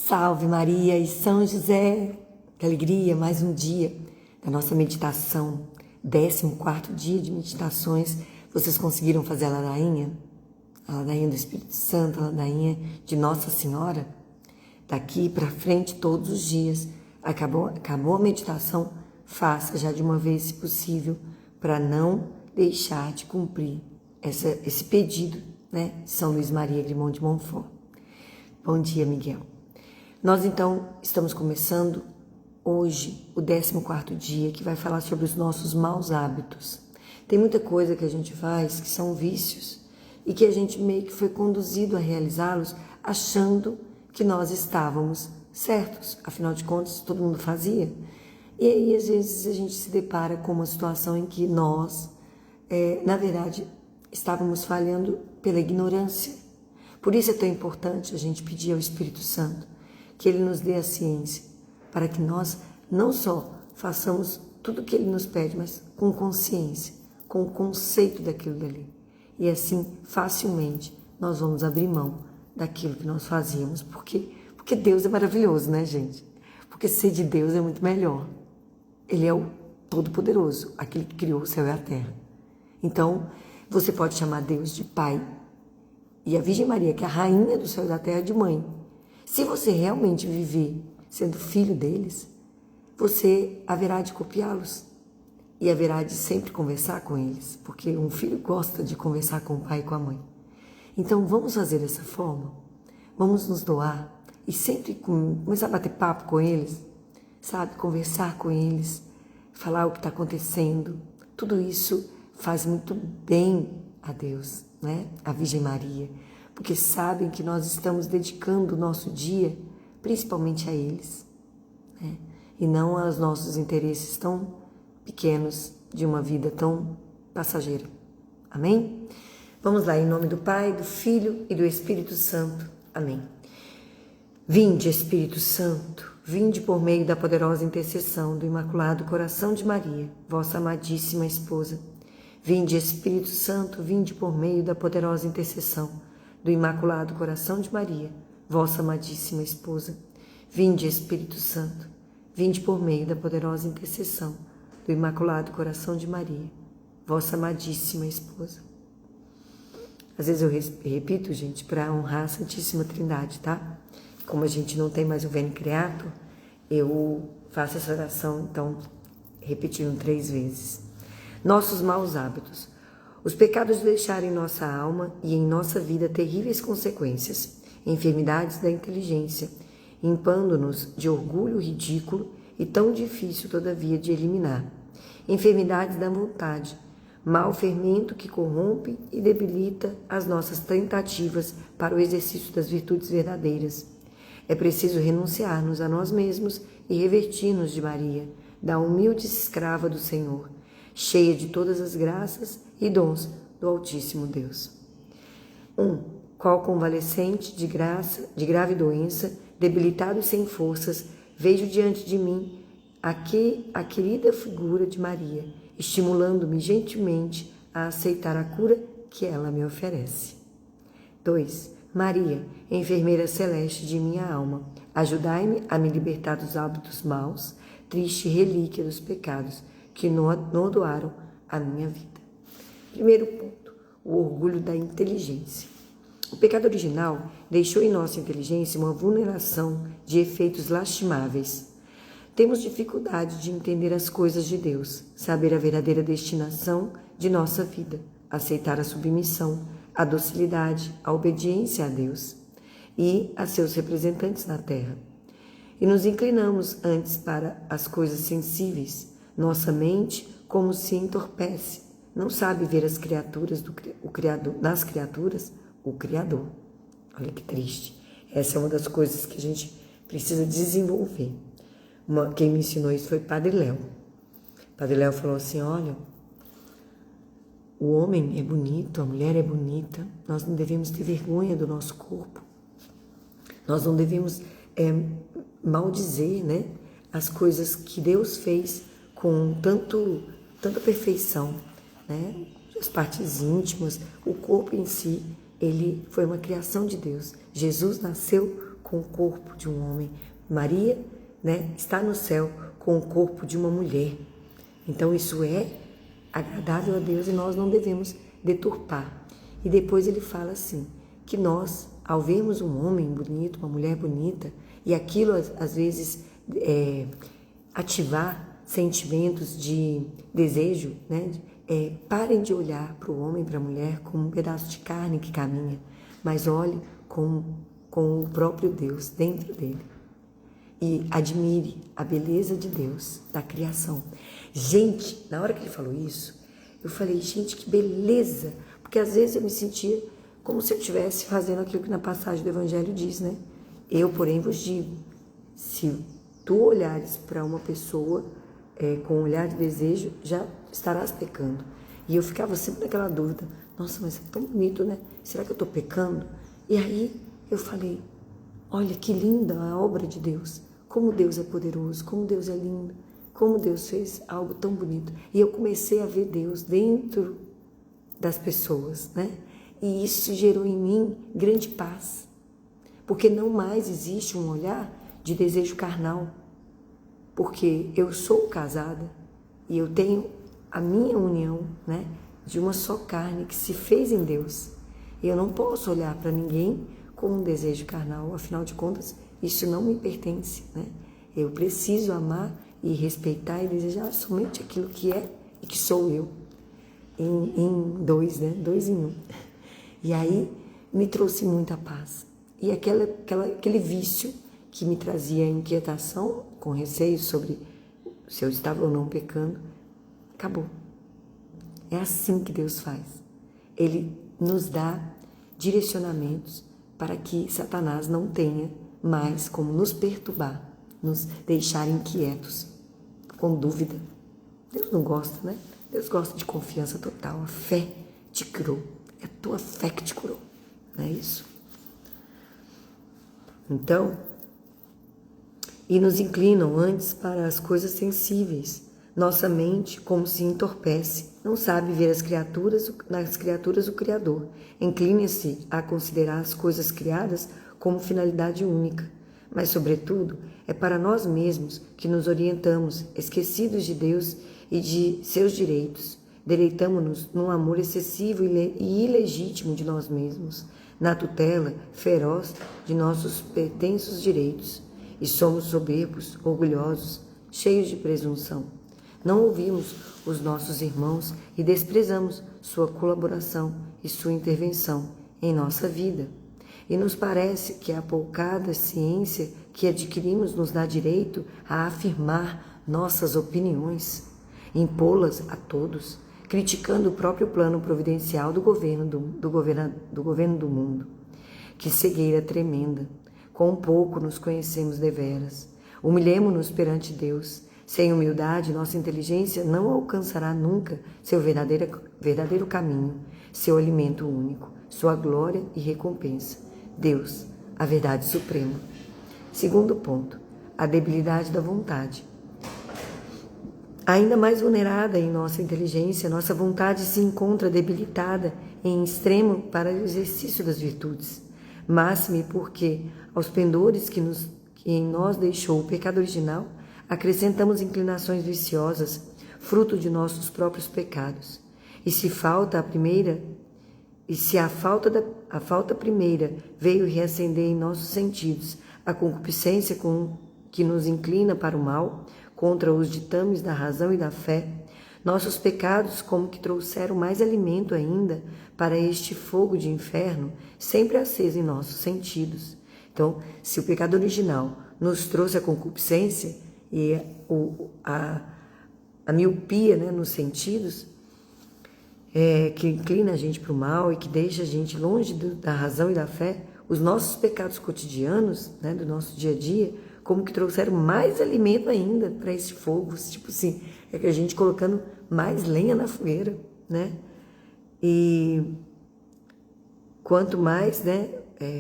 Salve Maria e São José! Que alegria, mais um dia da nossa meditação, 14º dia de meditações. Vocês conseguiram fazer a ladainha? A ladainha do Espírito Santo, a ladainha de Nossa Senhora? Daqui para frente, todos os dias. Acabou a meditação, faça já de uma vez, se possível, para não deixar de cumprir esse pedido, né? São Luís Maria Grimond de Montfort. Bom dia, Miguel. Nós, então, estamos começando hoje o 14º dia, que vai falar sobre os nossos maus hábitos. Tem muita coisa que a gente faz que são vícios e que a gente meio que foi conduzido a realizá-los achando que nós estávamos certos. Afinal de contas, todo mundo fazia. E aí, às vezes, a gente se depara com uma situação em que nós, na verdade, estávamos falhando pela ignorância. Por isso é tão importante a gente pedir ao Espírito Santo que Ele nos dê a ciência, para que nós não só façamos tudo o que Ele nos pede, mas com consciência, com o conceito daquilo dali. E assim, facilmente, nós vamos abrir mão daquilo que nós fazíamos, porque Deus é maravilhoso, né, gente? Porque ser de Deus é muito melhor. Ele é o Todo-Poderoso, aquele que criou o céu e a terra. Então, você pode chamar Deus de Pai e a Virgem Maria, que é a rainha do céu e da terra, de mãe. Se você realmente viver sendo filho deles, você haverá de copiá-los e haverá de sempre conversar com eles, porque um filho gosta de conversar com o pai e com a mãe. Então vamos fazer dessa forma, vamos nos doar e sempre começar a bater papo com eles, sabe, conversar com eles, falar o que está acontecendo. Tudo isso faz muito bem a Deus, né? A Virgem Maria, porque sabem que nós estamos dedicando o nosso dia principalmente a eles, né? E não aos nossos interesses tão pequenos de uma vida tão passageira. Amém? Vamos lá, em nome do Pai, do Filho e do Espírito Santo. Amém. Vinde, Espírito Santo, vinde por meio da poderosa intercessão do Imaculado Coração de Maria, vossa amadíssima esposa. Vinde, Espírito Santo, vinde por meio da poderosa intercessão do Imaculado Coração de Maria, vossa amadíssima esposa. Vinde, Espírito Santo, vinde por meio da poderosa intercessão do Imaculado Coração de Maria, vossa amadíssima esposa. Às vezes eu repito, gente, para honrar a Santíssima Trindade, tá? Como a gente não tem mais o Veni Creator, eu faço essa oração, então, repetindo 3 vezes. Nossos maus hábitos. Os pecados deixaram em nossa alma e em nossa vida terríveis consequências, enfermidades da inteligência, impando-nos de orgulho ridículo e tão difícil, todavia, de eliminar. Enfermidades da vontade, mau fermento que corrompe e debilita as nossas tentativas para o exercício das virtudes verdadeiras. É preciso renunciar-nos a nós mesmos e revertir-nos de Maria, da humilde escrava do Senhor, cheia de todas as graças e dons do Altíssimo Deus. 1. Qual convalescente de grave doença, debilitado e sem forças, vejo diante de mim aqui a querida figura de Maria, estimulando-me gentilmente a aceitar a cura que ela me oferece. 2. Maria, enfermeira celeste de minha alma, ajudai-me a me libertar dos hábitos maus, triste relíquia dos pecados que não doaram a minha vida. Primeiro ponto, o orgulho da inteligência. O pecado original deixou em nossa inteligência uma vulneração de efeitos lastimáveis. Temos dificuldade de entender as coisas de Deus, saber a verdadeira destinação de nossa vida, aceitar a submissão, a docilidade, a obediência a Deus e a seus representantes na terra. E nos inclinamos antes para as coisas sensíveis. Nossa mente, como se entorpece, não sabe ver as criaturas nas criaturas o Criador. Olha que triste. Essa é uma das coisas que a gente precisa desenvolver. Quem me ensinou isso foi Padre Léo. Padre Léo falou assim, olha, o homem é bonito, a mulher é bonita, nós não devemos ter vergonha do nosso corpo. Nós não devemos maldizer, né, as coisas que Deus fez com tanta perfeição, né? As partes íntimas, o corpo em si, ele foi uma criação de Deus. Jesus nasceu com o corpo de um homem. Maria, né, está no céu com o corpo de uma mulher. Então isso é agradável a Deus e nós não devemos deturpar. E depois ele fala assim, que nós, ao vermos um homem bonito, uma mulher bonita, e aquilo às vezes ativar sentimentos de desejo, né? Parem de olhar para o homem, para a mulher como um pedaço de carne que caminha, mas olhe com o próprio Deus dentro dele. E admire a beleza de Deus, da criação. Gente, na hora que ele falou isso, eu falei, gente, que beleza! Porque às vezes eu me sentia como se eu estivesse fazendo aquilo que na passagem do Evangelho diz, né? Eu, porém, vos digo, se tu olhares para uma pessoa com um olhar de desejo, já estarás pecando. E eu ficava sempre naquela dúvida, nossa, mas é tão bonito, né? Será que eu estou pecando? E aí eu falei, olha que linda a obra de Deus, como Deus é poderoso, como Deus é lindo, como Deus fez algo tão bonito. E eu comecei a ver Deus dentro das pessoas, né? E isso gerou em mim grande paz, porque não mais existe um olhar de desejo carnal, porque eu sou casada e eu tenho a minha união, né, de uma só carne que se fez em Deus. Eu não posso olhar para ninguém com um desejo carnal, afinal de contas, isso não me pertence, né? Eu preciso amar e respeitar e desejar somente aquilo que é e que sou eu, em dois, né? Dois em um. E aí me trouxe muita paz. E aquele vício que me trazia inquietação, com receio sobre se eu estava ou não pecando, acabou. É assim que Deus faz. Ele nos dá direcionamentos para que Satanás não tenha mais como nos perturbar, nos deixar inquietos, com dúvida. Deus não gosta, né? Deus gosta de confiança total. A fé te curou. É a tua fé que te curou. Não é isso? Então, e nos inclinam antes para as coisas sensíveis. Nossa mente, como se entorpece, não sabe ver nas criaturas o Criador. Inclina-se a considerar as coisas criadas como finalidade única. Mas, sobretudo, é para nós mesmos que nos orientamos, esquecidos de Deus e de seus direitos. Deleitamo-nos num amor excessivo e ilegítimo de nós mesmos, na tutela feroz de nossos pretensos direitos. E somos soberbos, orgulhosos, cheios de presunção. Não ouvimos os nossos irmãos e desprezamos sua colaboração e sua intervenção em nossa vida. E nos parece que a apoucada ciência que adquirimos nos dá direito a afirmar nossas opiniões, impô-las a todos, criticando o próprio plano providencial do governo do mundo. Que cegueira tremenda! Com pouco nos conhecemos deveras. Humilhemo-nos perante Deus. Sem humildade, nossa inteligência não alcançará nunca seu verdadeiro caminho, seu alimento único, sua glória e recompensa. Deus, a verdade suprema. Segundo ponto, a debilidade da vontade. Ainda mais vulnerada em nossa inteligência, nossa vontade se encontra debilitada em extremo para o exercício das virtudes. Máxime porque, aos pendores que em nós deixou o pecado original, acrescentamos inclinações viciosas, fruto de nossos próprios pecados. E se a falta primeira veio reacender em nossos sentidos a concupiscência que nos inclina para o mal, contra os ditames da razão e da fé, nossos pecados como que trouxeram mais alimento ainda para este fogo de inferno sempre aceso em nossos sentidos. Então, se o pecado original nos trouxe a concupiscência e a miopia, né, nos sentidos, que inclina a gente para o mal e que deixa a gente longe da razão e da fé, os nossos pecados cotidianos, né, do nosso dia a dia, como que trouxeram mais alimento ainda para esse fogo, tipo assim, é que a gente colocando mais lenha na fogueira, né? E quanto mais, né,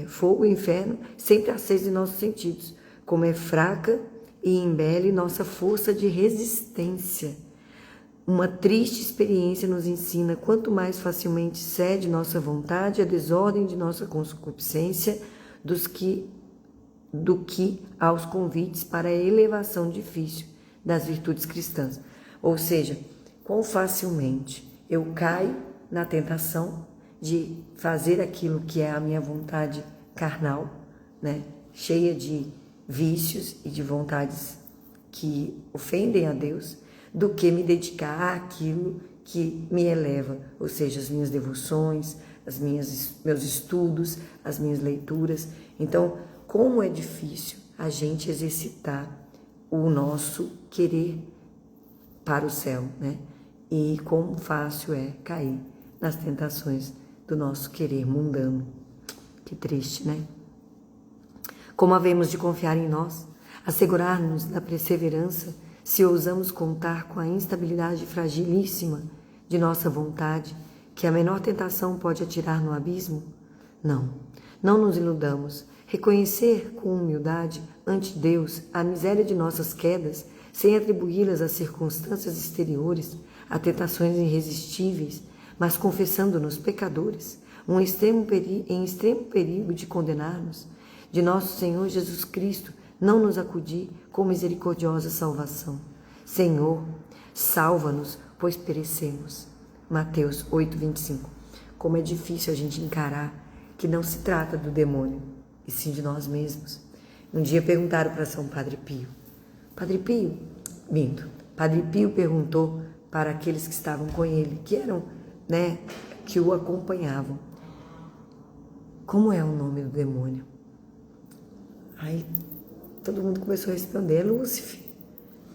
fogo e inferno, sempre aceso em nossos sentidos, como é fraca e embele nossa força de resistência. Uma triste experiência nos ensina quanto mais facilmente cede nossa vontade à desordem de nossa concupiscência do que aos convites para a elevação difícil das virtudes cristãs. Ou seja, quão facilmente eu caio na tentação de fazer aquilo que é a minha vontade carnal, né? Cheia de vícios e de vontades que ofendem a Deus, do que me dedicar àquilo que me eleva, ou seja, as minhas devoções, meus estudos, as minhas leituras. Então, como é difícil a gente exercitar o nosso querer para o céu, né? E quão fácil é cair nas tentações do nosso querer mundano. Que triste, né? Como havemos de confiar em nós, assegurar-nos da perseverança, se ousamos contar com a instabilidade fragilíssima de nossa vontade, que a menor tentação pode atirar no abismo? Não, não nos iludamos. Reconhecer com humildade ante Deus a miséria de nossas quedas, sem atribuí-las a circunstâncias exteriores, a tentações irresistíveis, mas confessando-nos pecadores, em extremo perigo de condenar-nos, de nosso Senhor Jesus Cristo não nos acudir com misericordiosa salvação. Senhor, salva-nos, pois perecemos. Mateus 8:25. Como é difícil a gente encarar que não se trata do demônio, e sim de nós mesmos. Um dia perguntaram para São Padre Pio. Padre Pio perguntou para aqueles que estavam com ele, que eram, né, que o acompanhavam, como é o nome do demônio? Aí todo mundo começou a responder: Lúcifer,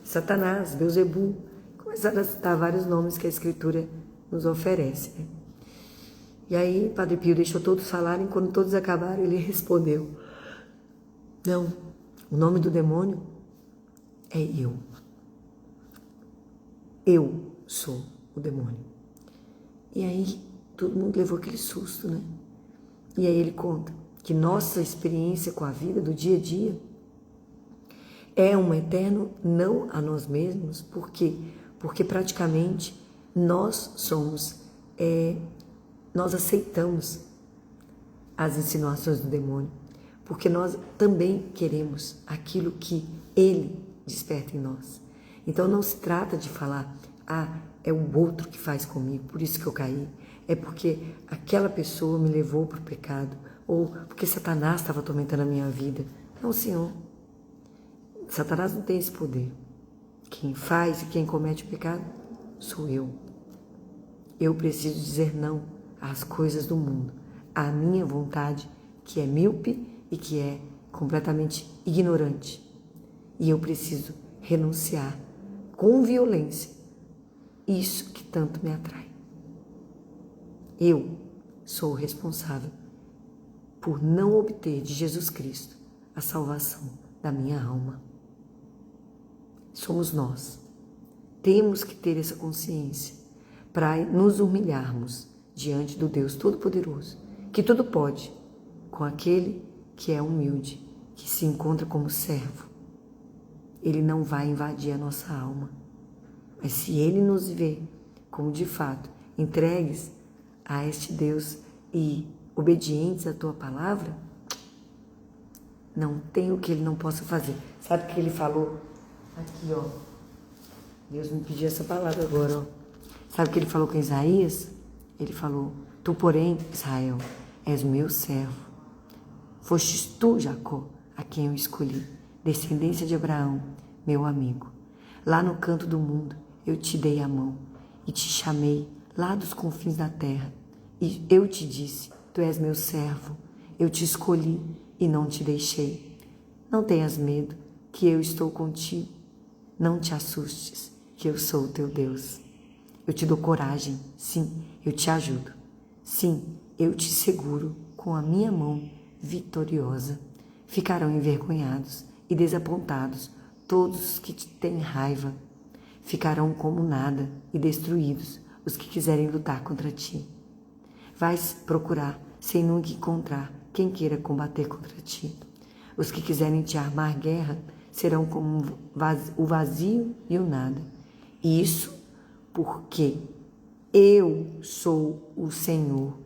Satanás, Beelzebul. Começaram a citar vários nomes que a Escritura nos oferece, né? E aí Padre Pio deixou todos falarem. Quando todos acabaram, ele respondeu: não, o nome do demônio é eu. Eu sou o demônio. E aí todo mundo levou aquele susto, né? E aí ele conta que nossa experiência com a vida do dia a dia é um eterno não a nós mesmos. Por quê? Porque praticamente nós aceitamos as insinuações do demônio, porque nós também queremos aquilo que ele desperta em nós. Então não se trata de falar: é o outro que faz comigo, por isso que eu caí, é porque aquela pessoa me levou para o pecado, ou porque Satanás estava atormentando a minha vida. Não, Senhor, Satanás não tem esse poder. Quem faz e quem comete o pecado sou eu. Eu preciso dizer não às coisas do mundo, à minha vontade, que é míope e que é completamente ignorante. E eu preciso renunciar com violência isso que tanto me atrai. Eu sou o responsável por não obter de Jesus Cristo a salvação da minha alma. Somos nós. Temos que ter essa consciência para nos humilharmos diante do Deus Todo-Poderoso, que tudo pode, com aquele que é humilde, que se encontra como servo. Ele não vai invadir a nossa alma, mas se ele nos vê como de fato entregues a este Deus e obedientes à tua palavra, não tem o que ele não possa fazer. Sabe o que ele falou? Aqui, ó. Deus me pediu essa palavra agora, ó. Sabe o que ele falou com Isaías? Ele falou: tu, porém, Israel, és meu servo. Fostes tu, Jacó, a quem eu escolhi, descendência de Abraão, meu amigo. Lá no canto do mundo eu te dei a mão e te chamei lá dos confins da terra. E eu te disse: tu és meu servo, eu te escolhi e não te deixei. Não tenhas medo, que eu estou contigo. Não te assustes, que eu sou o teu Deus. Eu te dou coragem, sim, eu te ajudo. Sim, eu te seguro com a minha mão vitoriosa. Ficarão envergonhados e desapontados todos os que te têm raiva. Ficarão como nada e destruídos os que quiserem lutar contra ti. Vais procurar, sem nunca encontrar, quem queira combater contra ti. Os que quiserem te armar guerra serão como o vazio e o nada. E isso porque eu sou o Senhor,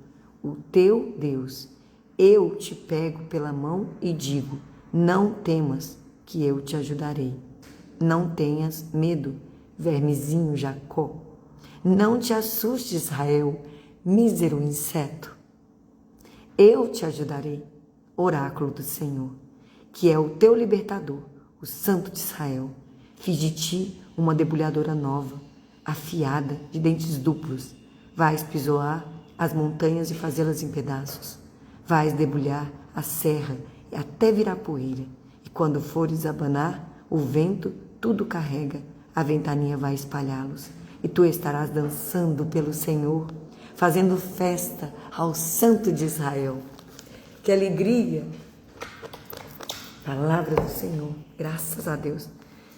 o teu Deus. Eu te pego pela mão e digo: Não temas, que eu te ajudarei. Não tenhas medo, vermezinho Jacó. Não te assuste, Israel, mísero inseto. Eu te ajudarei, oráculo do Senhor, que é o teu libertador, o Santo de Israel. Fiz de ti uma debulhadora nova, afiada, de dentes duplos. Vais pisoar as montanhas e fazê-las em pedaços. Vais debulhar a serra até virar poeira. E quando fores abanar, o vento tudo carrega, a ventania vai espalhá-los. E tu estarás dançando pelo Senhor, fazendo festa ao Santo de Israel. Que alegria! Palavra do Senhor, graças a Deus.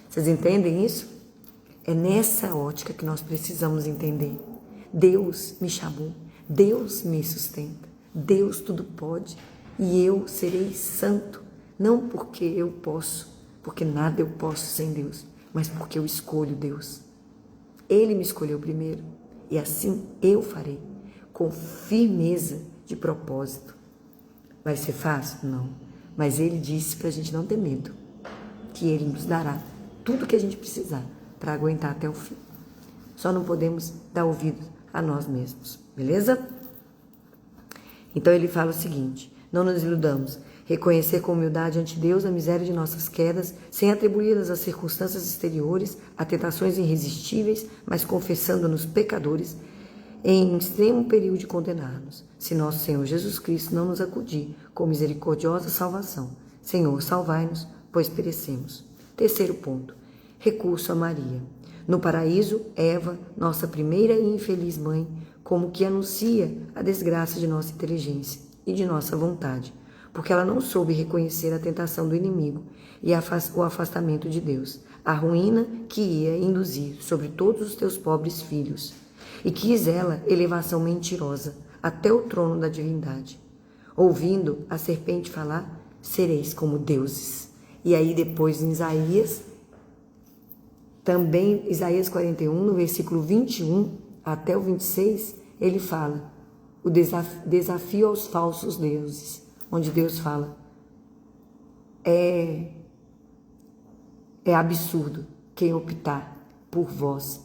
Vocês entendem isso? É nessa ótica que nós precisamos entender. Deus me chamou, Deus me sustenta, Deus tudo pode e eu serei santo, não porque eu posso, porque nada eu posso sem Deus, mas porque eu escolho Deus. Ele me escolheu primeiro e assim eu farei, com firmeza de propósito. Vai ser fácil? Não. Mas Ele disse para a gente não ter medo, que Ele nos dará tudo que a gente precisar para aguentar até o fim. Só não podemos dar ouvido a nós mesmos, beleza? Então ele fala o seguinte: não nos iludamos, reconhecer com humildade ante Deus a miséria de nossas quedas, sem atribuí-las às circunstâncias exteriores, a tentações irresistíveis, mas confessando-nos pecadores, em extremo perigo de condenar-nos, se nosso Senhor Jesus Cristo não nos acudir com misericordiosa salvação. Senhor, salvai-nos, pois perecemos. Terceiro ponto, recurso a Maria. No paraíso, Eva, nossa primeira e infeliz mãe, como que anuncia a desgraça de nossa inteligência e de nossa vontade, porque ela não soube reconhecer a tentação do inimigo e o afastamento de Deus, a ruína que ia induzir sobre todos os teus pobres filhos. E quis ela elevação mentirosa até o trono da divindade. Ouvindo a serpente falar, sereis como deuses. E aí depois em Isaías, também Isaías 41, no versículo 21 até o 26, ele fala o desafio aos falsos deuses, onde Deus fala, é absurdo quem optar por vós.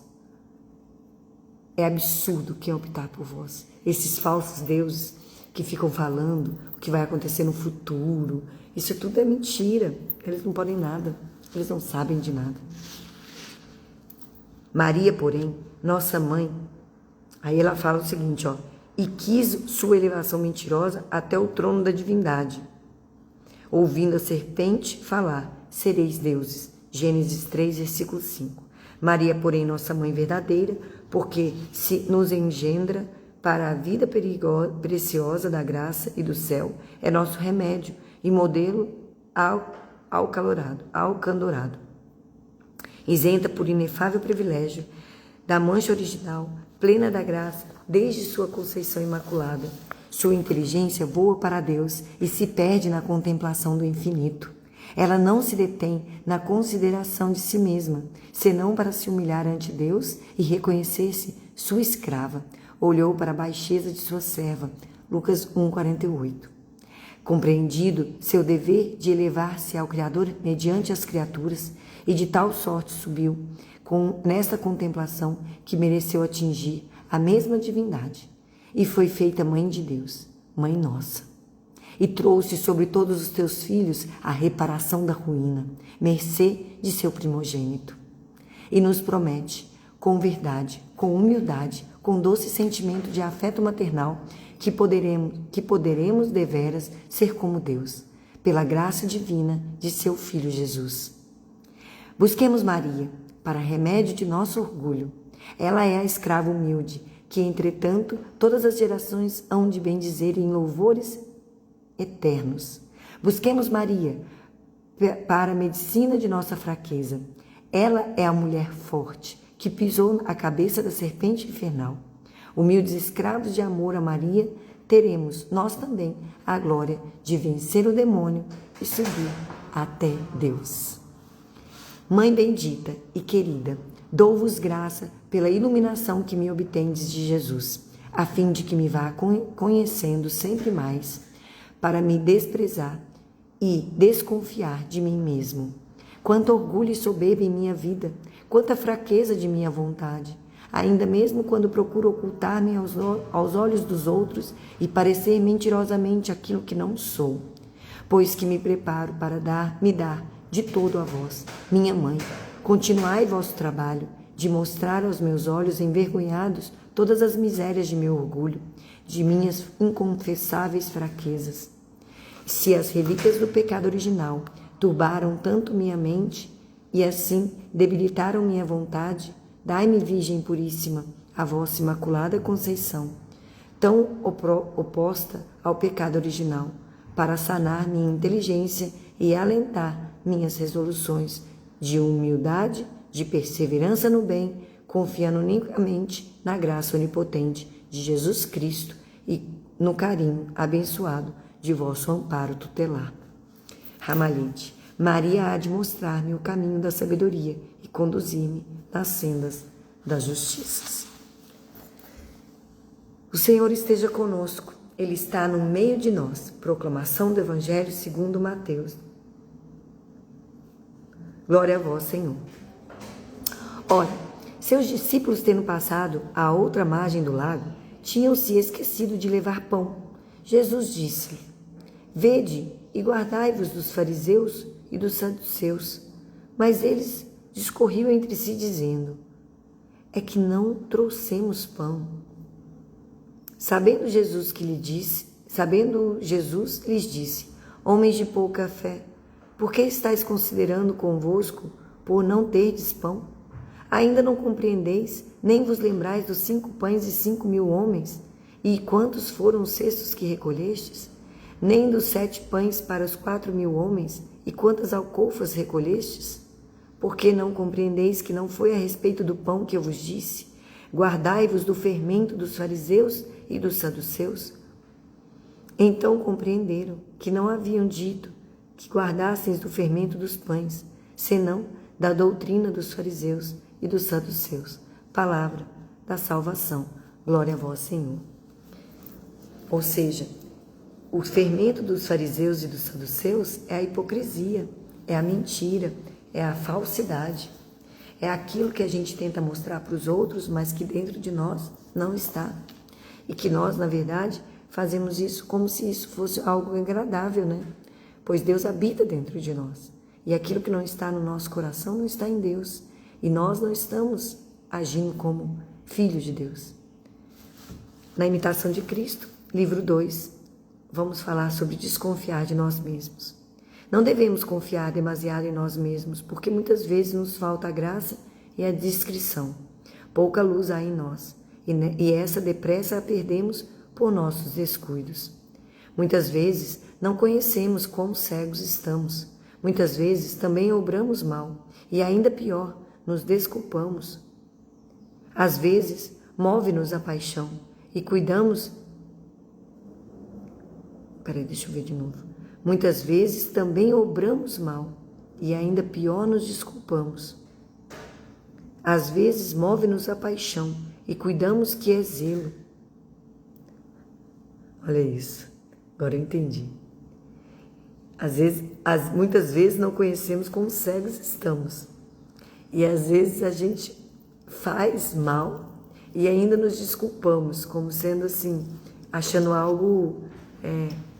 É absurdo quem optar por vós. Esses falsos deuses que ficam falando o que vai acontecer no futuro, isso tudo é mentira. Eles não podem nada, eles não sabem de nada. Maria, porém, nossa mãe, aí ela fala o seguinte, ó, e quis sua elevação mentirosa até o trono da divindade. Ouvindo a serpente falar, sereis deuses. Gênesis 3, versículo 5. Maria, porém, nossa mãe verdadeira, porque se nos engendra para a vida preciosa da graça e do céu, é nosso remédio e modelo alcandorado. Isenta por inefável privilégio da mancha original, plena da graça, desde sua conceição imaculada. Sua inteligência voa para Deus e se perde na contemplação do infinito. Ela não se detém na consideração de si mesma, senão para se humilhar ante Deus e reconhecer-se sua escrava. Olhou para a baixeza de sua serva. Lucas 1:48. Compreendido seu dever de elevar-se ao Criador mediante as criaturas, e de tal sorte subiu, nesta contemplação, que mereceu atingir a mesma divindade, e foi feita mãe de Deus, mãe nossa. E trouxe sobre todos os teus filhos a reparação da ruína, mercê de seu primogênito. E nos promete, com verdade, com humildade, com doce sentimento de afeto maternal, que poderemos deveras ser como Deus, pela graça divina de seu Filho Jesus. Busquemos Maria, para remédio de nosso orgulho. Ela é a escrava humilde, que, entretanto, todas as gerações hão de bendizer em louvores eternos. Busquemos Maria para a medicina de nossa fraqueza. Ela é a mulher forte que pisou a cabeça da serpente infernal. Humildes escravos de amor a Maria, teremos nós também a glória de vencer o demônio e subir até Deus. Mãe bendita e querida, dou-vos graça pela iluminação que me obtendes de Jesus, a fim de que me vá conhecendo sempre mais, para me desprezar e desconfiar de mim mesmo. Quanto orgulho e soberba em minha vida, quanta fraqueza de minha vontade. Ainda mesmo quando procuro ocultar-me aos olhos dos outros e parecer mentirosamente aquilo que não sou. Pois que me preparo para me dar de todo a vós, minha mãe. Continuai vosso trabalho, de mostrar aos meus olhos envergonhados todas as misérias de meu orgulho, de minhas inconfessáveis fraquezas. Se as relíquias do pecado original turbaram tanto minha mente e assim debilitaram minha vontade, dai-me, Virgem Puríssima, a vossa Imaculada Conceição, tão oposta ao pecado original, para sanar minha inteligência e alentar minhas resoluções de humildade, de perseverança no bem, confiando unicamente na graça onipotente de Jesus Cristo e no carinho abençoado de vosso amparo tutelar. Ramalhete, Maria há de mostrar-me o caminho da sabedoria e conduzir-me nas sendas das justiças. O Senhor esteja conosco, Ele está no meio de nós. Proclamação do Evangelho segundo Mateus. Glória a vós, Senhor. Ora, seus discípulos, tendo passado à outra margem do lago, tinham se esquecido de levar pão. Jesus disse-lhe: Vede e guardai-vos dos fariseus e dos saduceus. Mas eles discorriam entre si, dizendo: É que não trouxemos pão. Sabendo Jesus, lhes disse: Homens de pouca fé, por que estáis considerando convosco por não terdes pão? Ainda não compreendeis, nem vos lembrais dos 5 pães e 5.000 homens? E quantos foram os cestos que recolhestes? Nem dos 7 pães para os 4.000 homens? E quantas alcofas recolhestes? Por que não compreendeis que não foi a respeito do pão que eu vos disse? Guardai-vos do fermento dos fariseus e dos saduceus? Então compreenderam que não haviam dito que guardasseis do fermento dos pães, senão da doutrina dos fariseus e dos saduceus. Palavra da salvação. Glória a vós, Senhor. Ou seja, o fermento dos fariseus e dos saduceus é a hipocrisia, é a mentira, é a falsidade. É aquilo que a gente tenta mostrar para os outros, mas que dentro de nós não está. E que nós, na verdade, fazemos isso como se isso fosse algo agradável, né? Pois Deus habita dentro de nós. E aquilo que não está no nosso coração não está em Deus. E nós não estamos agindo como filhos de Deus. Na imitação de Cristo, livro 2, vamos falar sobre desconfiar de nós mesmos. Não devemos confiar demasiado em nós mesmos, porque muitas vezes nos falta a graça e a discrição. Pouca luz há em nós, e essa depressa a perdemos por nossos descuidos. Muitas vezes não conhecemos quão cegos estamos. Muitas vezes também obramos mal, e ainda pior, nos desculpamos. Às vezes, move-nos a paixão, e cuidamos... deixa eu ver de novo. Muitas vezes também obramos mal, e ainda pior, nos desculpamos. Às vezes, move-nos a paixão, e cuidamos que é zelo. Olha isso, agora eu entendi. Muitas vezes não conhecemos como cegos estamos. E às vezes a gente faz mal e ainda nos desculpamos, como sendo assim, achando algo...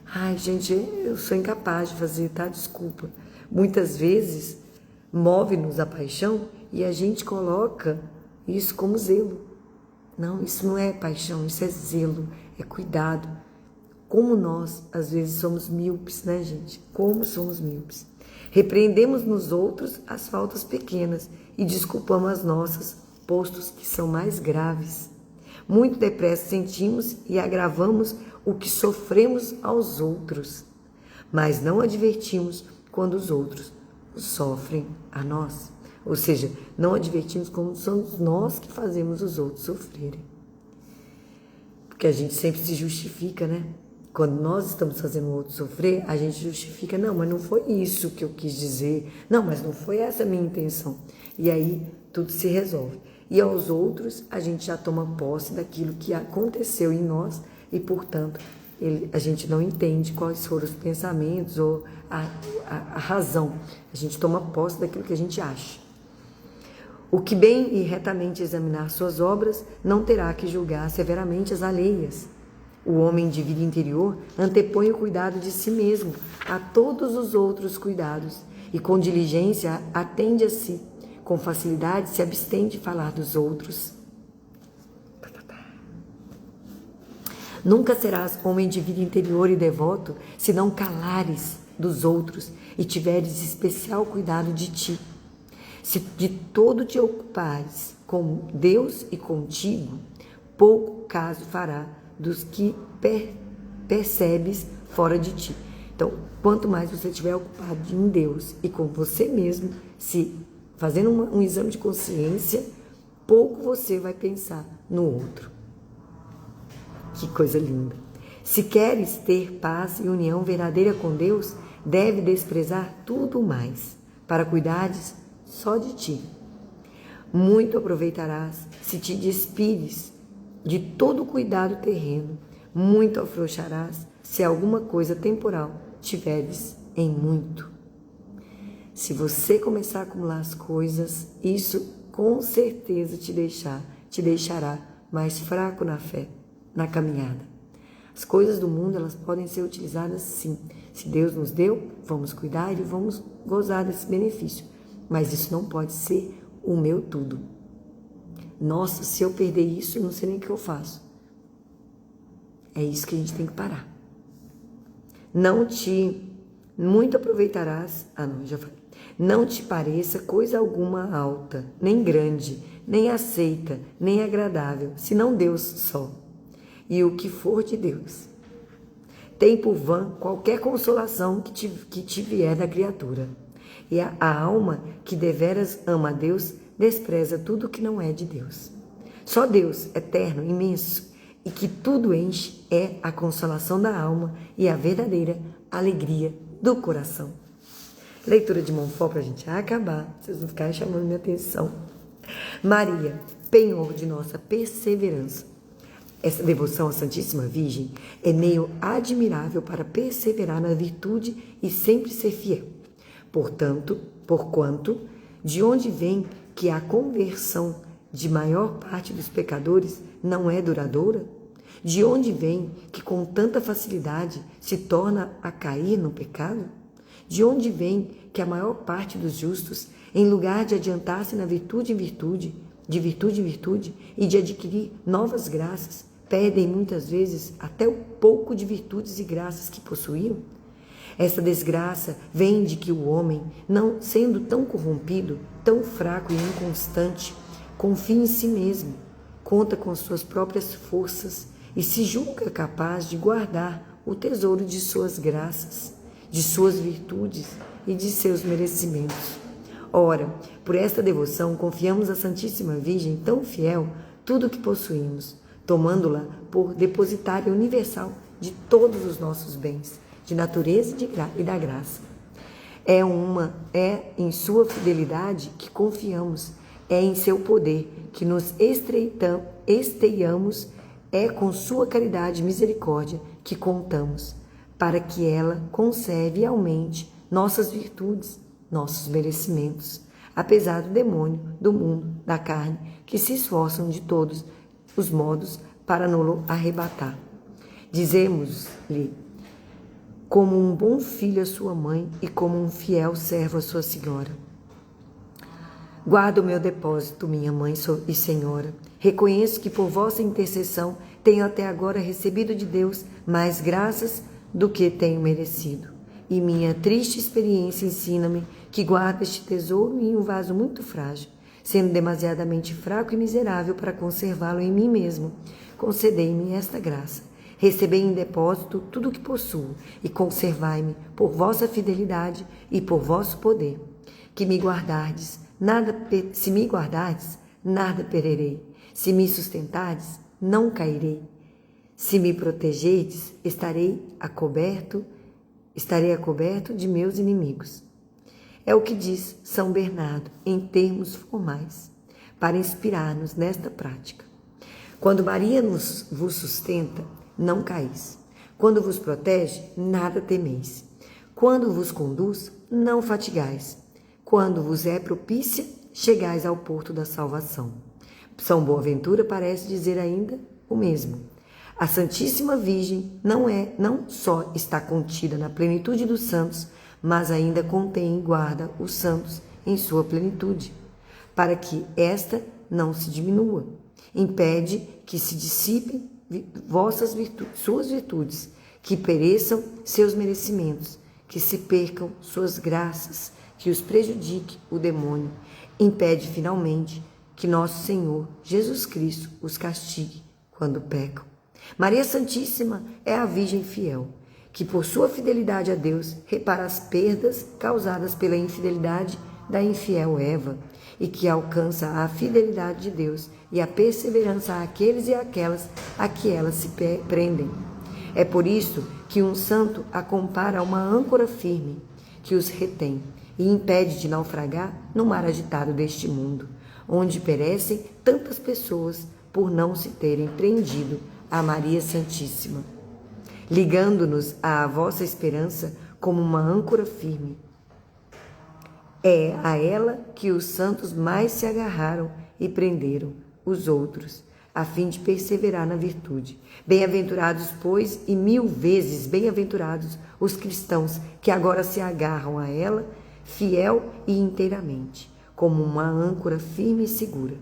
Ai, gente, eu sou incapaz de fazer, tá? Desculpa. Muitas vezes move-nos a paixão e a gente coloca isso como zelo. Não, isso não é paixão, isso é zelo, é cuidado. Como nós, às vezes, somos míopes, né, gente? Como somos míopes. Repreendemos nos outros as faltas pequenas e desculpamos as nossas, postos que são mais graves. Muito depressa sentimos e agravamos o que sofremos aos outros, mas não advertimos quando os outros sofrem a nós. Ou seja, não advertimos quando somos nós que fazemos os outros sofrerem. Porque a gente sempre se justifica, né? Quando nós estamos fazendo o outro sofrer, a gente justifica, não, mas não foi isso que eu quis dizer, não, mas não foi essa a minha intenção. E aí tudo se resolve. E aos outros, a gente já toma posse daquilo que aconteceu em nós e, portanto, a gente não entende quais foram os pensamentos ou a razão. A gente toma posse daquilo que a gente acha. O que bem e retamente examinar suas obras não terá que julgar severamente as alheias. O homem de vida interior antepõe o cuidado de si mesmo a todos os outros cuidados e com diligência atende a si. Com facilidade se abstém de falar dos outros. Nunca serás homem de vida interior e devoto se não calares dos outros e tiveres especial cuidado de ti. Se de todo te ocupares com Deus e contigo, pouco caso fará dos que percebes fora de ti. Então, quanto mais você estiver ocupado em Deus e com você mesmo, se fazendo um exame de consciência, pouco você vai pensar no outro. Que coisa linda! Se queres ter paz e união verdadeira com Deus, deve desprezar tudo mais, para cuidares só de ti. Muito aproveitarás se te despires de todo cuidado terreno, muito afrouxarás se alguma coisa temporal tiveres em muito. Se você começar a acumular as coisas, isso com certeza te deixará mais fraco na fé, na caminhada. As coisas do mundo, elas podem ser utilizadas sim. Se Deus nos deu, vamos cuidar e vamos gozar desse benefício. Mas isso não pode ser o meu tudo. Nossa, se eu perder isso, eu não sei nem o que eu faço. É isso que a gente tem que parar. Muito aproveitarás, já falei. Não te pareça coisa alguma alta, nem grande, nem aceita, nem agradável, senão Deus só. E o que for de Deus. Tem por vã qualquer consolação que te vier da criatura. E a alma que deveras ama a Deus, despreza tudo que não é de Deus. Só Deus, eterno, imenso, e que tudo enche, é a consolação da alma e a verdadeira alegria do coração. Leitura de Montfort para a gente acabar, vocês não ficarem chamando minha atenção. Maria, penhor de nossa perseverança. Essa devoção à Santíssima Virgem é meio admirável para perseverar na virtude e sempre ser fiel. Porquanto, de onde vem que a conversão de maior parte dos pecadores não é duradoura? De onde vem que com tanta facilidade se torna a cair no pecado? De onde vem que a maior parte dos justos, em lugar de adiantar-se na virtude em virtude, de virtude em virtude, e de adquirir novas graças, perdem muitas vezes até o pouco de virtudes e graças que possuíam? Essa desgraça vem de que o homem, não sendo tão corrompido, tão fraco e inconstante, confia em si mesmo, conta com suas próprias forças e se julga capaz de guardar o tesouro de suas graças, de suas virtudes e de seus merecimentos. Ora, por esta devoção confiamos à Santíssima Virgem tão fiel tudo o que possuímos, tomando-la por depositária universal de todos os nossos bens, de natureza e da graça. É em sua fidelidade que confiamos, é em seu poder que nos esteiamos, é com sua caridade e misericórdia que contamos, para que ela conserve e aumente nossas virtudes, nossos merecimentos, apesar do demônio, do mundo, da carne, que se esforçam de todos os modos para nos arrebatar. Dizemos-lhe, como um bom filho a sua mãe e como um fiel servo a sua senhora: guarda o meu depósito, minha mãe e senhora. Reconheço que por vossa intercessão tenho até agora recebido de Deus mais graças do que tenho merecido. E minha triste experiência ensina-me que guardo este tesouro em um vaso muito frágil, sendo demasiadamente fraco e miserável para conservá-lo em mim mesmo. Concedei-me esta graça. Recebei em depósito tudo o que possuo e conservai-me por vossa fidelidade e por vosso poder. Se me guardardes, nada perderei. Se me sustentardes, não cairei. Se me protegerdes, estarei a coberto de meus inimigos. É o que diz São Bernardo em termos formais, para inspirar-nos nesta prática. Quando Maria vos sustenta, não caís. Quando vos protege, nada temeis. Quando vos conduz, não fatigais. Quando vos é propícia, chegais ao porto da salvação. São Boaventura parece dizer ainda o mesmo. A Santíssima Virgem não só está contida na plenitude dos santos, mas ainda contém e guarda os santos em sua plenitude, para que esta não se diminua. Impede que se dissipem suas virtudes, que pereçam seus merecimentos, que se percam suas graças, que os prejudique o demônio. Impede finalmente que nosso Senhor Jesus Cristo os castigue quando pecam. Maria Santíssima é a Virgem fiel, que por sua fidelidade a Deus repara as perdas causadas pela infidelidade da infiel Eva e que alcança a fidelidade de Deus e a perseverança àqueles e àquelas a que elas se prendem. É por isso que um santo a compara a uma âncora firme que os retém e impede de naufragar no mar agitado deste mundo, onde perecem tantas pessoas por não se terem prendido a Maria Santíssima, ligando-nos à vossa esperança como uma âncora firme. É a ela que os santos mais se agarraram e prenderam os outros, a fim de perseverar na virtude. Bem-aventurados, pois, e 1000 vezes bem-aventurados os cristãos que agora se agarram a ela, fiel e inteiramente, como uma âncora firme e segura.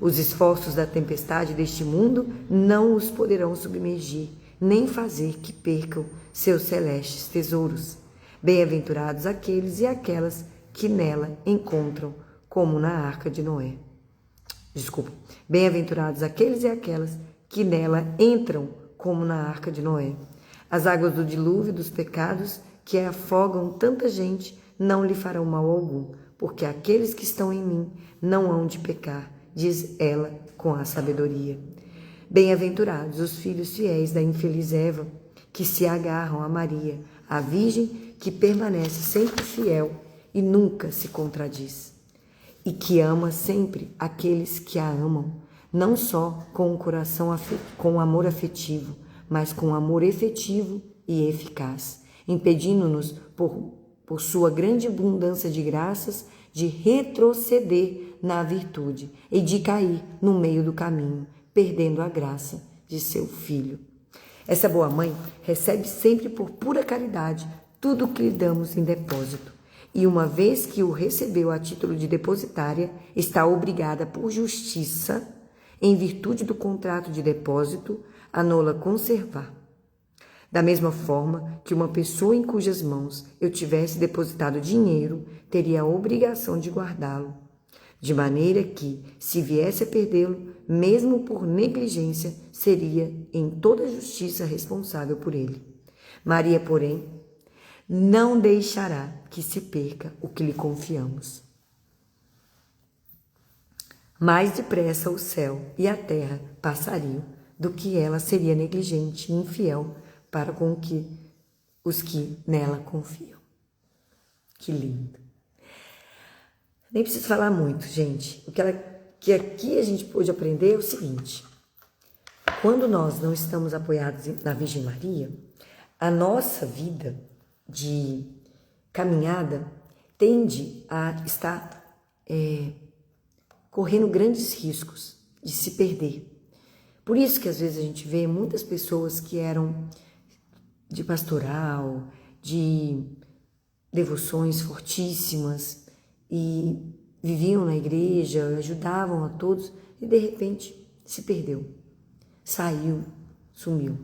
Os esforços da tempestade deste mundo não os poderão submergir, nem fazer que percam seus celestes tesouros. Bem-aventurados aqueles e aquelas que nela encontram, como na arca de Noé. Bem-aventurados aqueles e aquelas que nela entram, como na arca de Noé. As águas do dilúvio dos pecados que afogam tanta gente não lhe farão mal algum, porque aqueles que estão em mim não hão de pecar, diz ela com a sabedoria. Bem-aventurados os filhos fiéis da infeliz Eva, que se agarram a Maria, a Virgem que permanece sempre fiel e nunca se contradiz, e que ama sempre aqueles que a amam, não só com o coração com amor afetivo, mas com amor efetivo e eficaz, impedindo-nos, por sua grande abundância de graças, de retroceder na virtude e de cair no meio do caminho, perdendo a graça de seu Filho. Essa boa mãe recebe sempre por pura caridade tudo o que lhe damos em depósito, e uma vez que o recebeu a título de depositária, está obrigada por justiça, em virtude do contrato de depósito, a nola conservar. Da mesma forma que uma pessoa em cujas mãos eu tivesse depositado dinheiro, teria a obrigação de guardá-lo, de maneira que, se viesse a perdê-lo, mesmo por negligência, seria em toda justiça responsável por ele. Maria, porém, não deixará que se perca o que lhe confiamos. Mais depressa o céu e a terra passariam do que ela seria negligente e infiel para com os que nela confiam. Que lindo! Nem preciso falar muito, gente. O que aqui a gente pôde aprender é o seguinte: quando nós não estamos apoiados na Virgem Maria, a nossa vida de caminhada tende a estar correndo grandes riscos de se perder. Por isso que às vezes a gente vê muitas pessoas que eram de pastoral, de devoções fortíssimas e viviam na igreja, ajudavam a todos e de repente se perdeu, saiu, sumiu.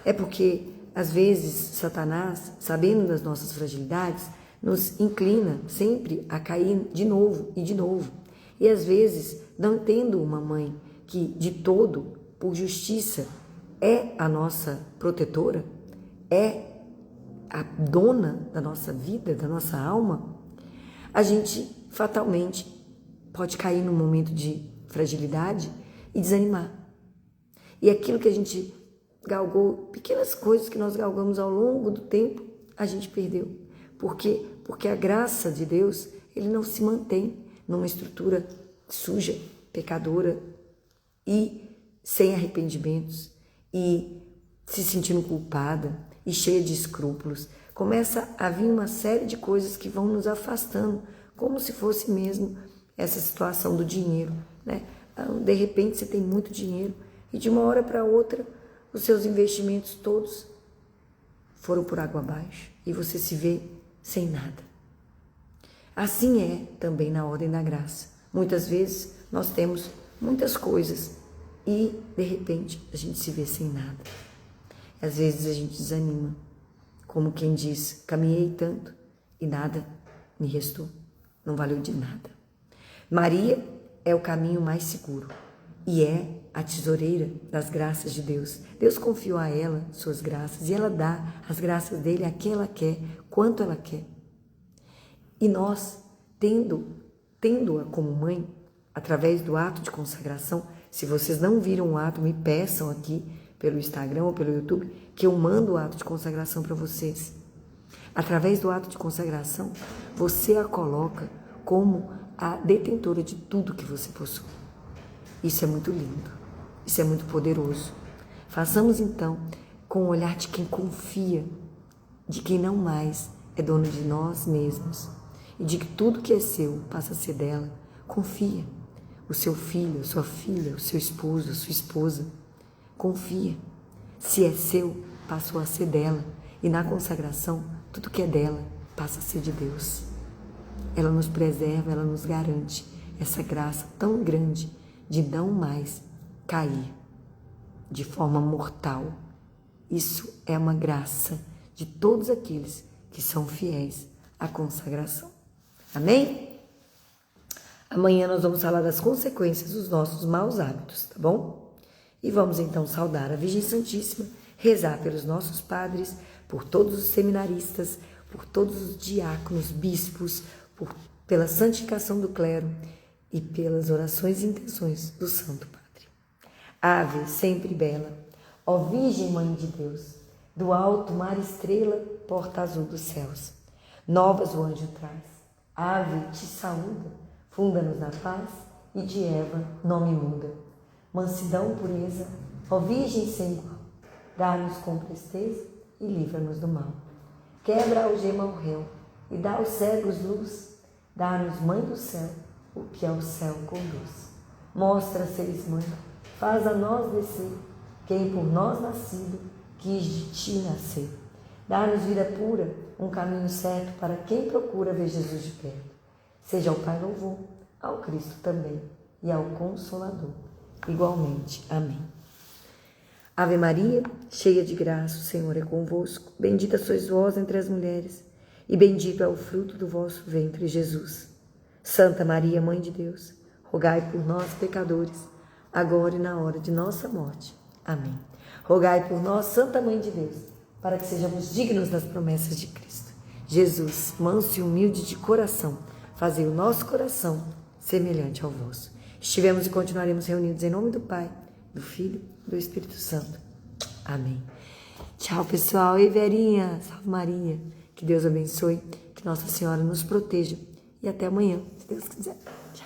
É porque às vezes Satanás, sabendo das nossas fragilidades, nos inclina sempre a cair de novo e de novo. E às vezes, não tendo uma mãe que de todo, por justiça, é a nossa protetora, é a dona da nossa vida, da nossa alma, a gente fatalmente pode cair num momento de fragilidade e desanimar. E aquilo que a gente galgou, pequenas coisas que nós galgamos ao longo do tempo, a gente perdeu. Por quê? Porque a graça de Deus, ele não se mantém numa estrutura suja, pecadora e sem arrependimentos. E se sentindo culpada e cheia de escrúpulos. Começa a vir uma série de coisas que vão nos afastando, como se fosse mesmo essa situação do dinheiro, né? De repente você tem muito dinheiro e de uma hora para outra os seus investimentos todos foram por água abaixo e você se vê sem nada. Assim é também na ordem da graça. Muitas vezes nós temos muitas coisas e de repente a gente se vê sem nada. Às vezes a gente desanima, como quem diz, caminhei tanto e nada me restou, não valeu de nada. Maria é o caminho mais seguro e é a tesoureira das graças de Deus. Deus confiou a ela suas graças e ela dá as graças dele a quem ela quer, quanto ela quer. E nós, tendo-a como mãe, através do ato de consagração, se vocês não viram o ato, me peçam aqui pelo Instagram ou pelo YouTube, que eu mando o ato de consagração para vocês. Através do ato de consagração, você a coloca como a detentora de tudo que você possui. Isso é muito lindo, isso é muito poderoso. Façamos então com o olhar de quem confia, de quem não mais é dono de nós mesmos e de que tudo que é seu passa a ser dela. Confia. O seu filho, a sua filha, o seu esposo, a sua esposa. Confia. Se é seu, passou a ser dela. E na consagração, tudo que é dela passa a ser de Deus. Ela nos preserva, ela nos garante essa graça tão grande de não mais cair de forma mortal. Isso é uma graça de todos aqueles que são fiéis à consagração. Amém? Amanhã nós vamos falar das consequências dos nossos maus hábitos, tá bom? E vamos então saudar a Virgem Santíssima, rezar pelos nossos padres, por todos os seminaristas, por todos os diáconos, bispos, pela santificação do clero e pelas orações e intenções do Santo Padre. Ave, sempre bela, ó Virgem Mãe de Deus, do alto mar estrela, porta azul dos céus, novas o anjo traz. Ave, te saúda, funda-nos na paz e de Eva nome muda. Mansidão, pureza, ó Virgem sem igual, dá-nos com presteza e livra-nos do mal. Quebra a algema ao réu e dá aos cegos luz, dá-nos, Mãe do céu, o que ao céu conduz. Mostra seres mãe, faz a nós descer, quem por nós nascido quis de ti nascer. Dá-nos vida pura, um caminho certo para quem procura ver Jesus de perto. Seja ao Pai louvor, ao Cristo também e ao Consolador, igualmente. Amém. Ave Maria, cheia de graça, o Senhor é convosco. Bendita sois vós entre as mulheres, e bendito é o fruto do vosso ventre, Jesus. Santa Maria, Mãe de Deus, rogai por nós, pecadores, agora e na hora de nossa morte. Amém. Rogai por nós, Santa Mãe de Deus, para que sejamos dignos das promessas de Cristo. Jesus, manso e humilde de coração, fazei o nosso coração semelhante ao vosso. Estivemos e continuaremos reunidos em nome do Pai, do Filho e do Espírito Santo. Amém. Tchau, pessoal. Ei, Verinha, salve Maria. Que Deus abençoe, que Nossa Senhora nos proteja. E até amanhã, se Deus quiser. Tchau.